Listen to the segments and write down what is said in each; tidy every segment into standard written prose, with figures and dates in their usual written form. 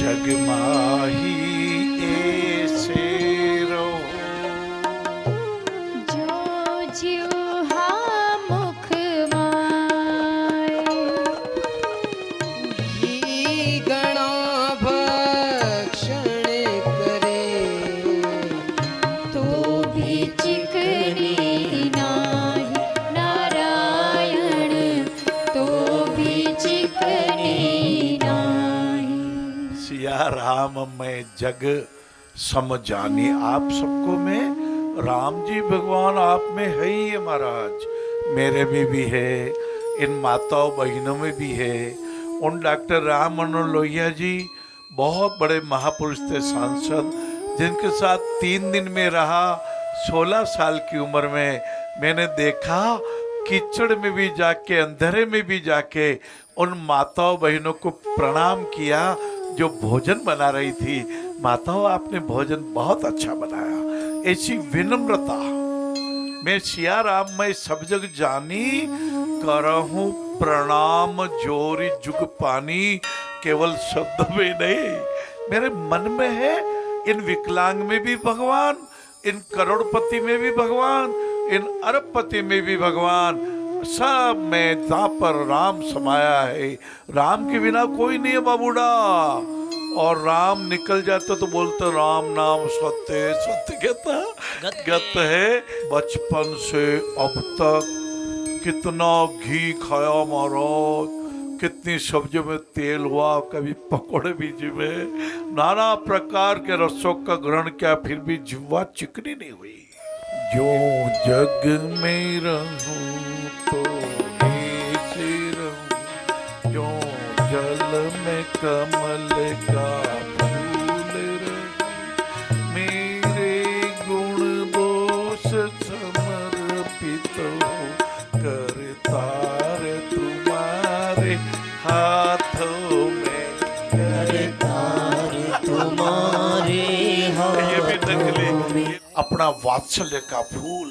जग माही ऐसे रहो। जो जिह्वा मुख माए, ही गणा भक्षण करे, तो भी चिकनी नाही। नारायण तो भी चिकनी नाही। सिया राम मैं जग समझानी। आप सबको में राम जी भगवान आप में है ही है महाराज, मेरे में भी है, इन माताओं बहनों में भी है। उन डॉक्टर राम मनोहर लोहिया जी बहुत बड़े महापुरुष थे, सांसद, जिनके साथ 3 दिन में रहा। 16 साल की उम्र में मैंने देखा कीचड़ में भी जाके, अंधेरे में भी जाके उन माताओं बहनों को प्रणाम किया जो भोजन बना रही थी। माताओं आपने भोजन बहुत अच्छा बनाया। ऐसी विनम्रता मैं सिया राम मैं सब जग जानी, करहूं प्रणाम जोरी जुग पानी। केवल शब्द में नहीं, मेरे मन में है। इन विकलांग में भी भगवान, इन करोड़पति में भी भगवान, इन अरबपति में भी भगवान, सब में जहाँ पर राम समाया है। राम के बिना कोई नहीं है बाबूडा। और राम निकल जाते तो बोलते राम नाम सत्य है। सत्य कहता गत है। बचपन से अब तक कितना घी खाया महाराज, कितनी सब्जियों में तेल हुआ, कभी पकौड़े भी जिमे, नाना प्रकार के रसों का ग्रहण किया, फिर भी जिह्वा चिकनी नहीं हुई। जो जग में रहूं तो ऐसे रहूं, जो जल में कमल का फूल रहूं। मेरे गुण दोष समर्पित हो, करतार तुम्हारे हाथों में, करतार तुम्हारे ये भी नकली। हाथों। अपना वात्सल्य का फूल,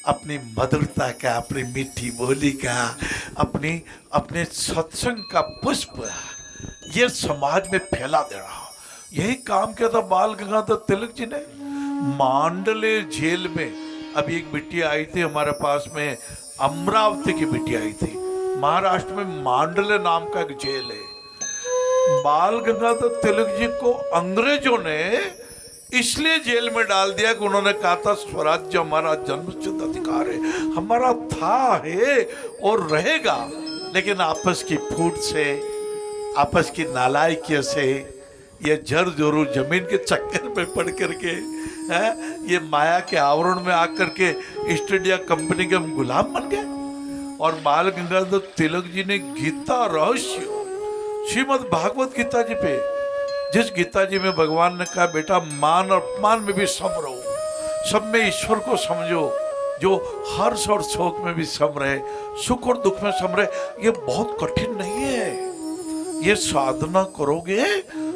अपनी मधुरता का, अपनी मीठी बोली का, अपने सत्संग का पुष्प ये समाज में फैला देना, यही काम किया था बाल गंगाधर तिलक जी ने। मांडले जेल में अभी एक बिटिया आई थी हमारे पास में, अमरावती की बिटिया आई थी। महाराष्ट्र में मांडले नाम का एक जेल है। बाल गंगाधर तिलक जी को अंग्रेजों ने इसलिए जेल में डाल दिया कि उन्होंने कहा था स्वराज्य हमारा जन्मसिद्ध अधिकार है, हमारा था है और रहेगा। लेकिन आपस की फूट से, आपस की नालायकी से, ये जर जोरू जमीन के चक्कर में पड़ करके, ये माया के आवरण में आकर के ईस्ट इंडिया कंपनी के हम गुलाम बन गए। और बाल गंगाधर तिलक जी ने गीता रहस्य, श्रीमद् भागवत गीता जी पे, जिस गीता जी में भगवान ने कहा बेटा मान और अपमान में भी सम रहो, सब में ईश्वर को समझो, जो हर्ष और शोक में भी सम रहे, सुख और दुख में सम रहे। ये बहुत कठिन नहीं है, ये साधना करोगे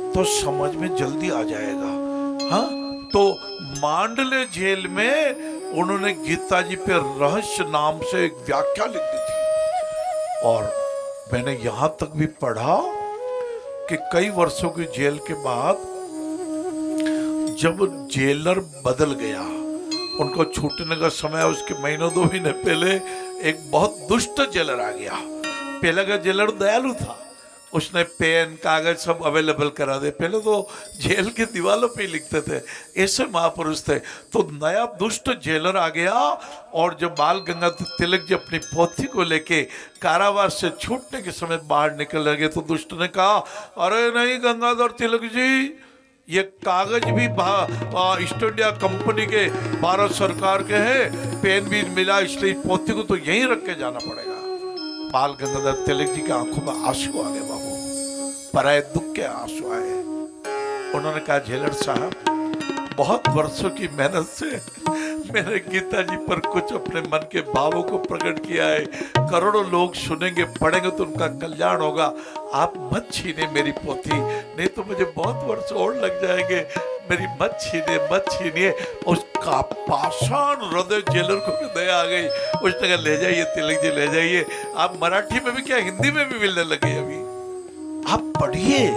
तो समझ में जल्दी आ जाएगा। हाँ, तो मांडले जेल में उन्होंने गीता जी पे रहस्य नाम से एक व्याख्या लिख दी थी। और मैंने यहां तक भी पढ़ा कि कई वर्षों की जेल के बाद जब जेलर बदल गया, उनको छूटने का समय, उसके महीनों 2 महीने पहले एक बहुत दुष्ट जेलर आ गया। पहले का जेलर दयालु था, उसने पेन कागज सब अवेलेबल करा दे। पहले तो जेल की दीवारों पे ही लिखते थे, ऐसे महापुरुष थे। तो नया दुष्ट जेलर आ गया, और जब बाल गंगाधर तिलक जी अपनी पोथी को लेके कारावास से छूटने के समय बाहर निकल लगे, तो दुष्ट ने कहा अरे नहीं गंगाधर तिलक जी, ये कागज भी ईस्ट इंडिया कंपनी के, भारत सरकार के हैं, पेन भी मिला, इसलिए पोथी को तो यहीं रख के जाना पड़ेगा। बाल गंगाधर तिलक जी की आंखों में आंसू आ गए बाबू, पराये दुख के आंसू आए। उन्होंने कहा जेलर साहब, बहुत वर्षों की मेहनत से मैंने गीता जी पर कुछ अपने मन के भावों को प्रकट किया है। करोड़ों लोग सुनेंगे, पढ़ेंगे तो उनका कल्याण होगा। आप मत छीने मेरी पोथी, नहीं तो मुझे बहुत वर्ष और लग जाएंगे। मेरी मत छीनिए। उसका पाषाण हृदय जेलर को भी दया आ गई। उसने कहा ले जाइए तिलक जी, ले जाइए। आप मराठी में भी क्या, हिंदी में भी मिलने लगे। अभी आप पढ़िए,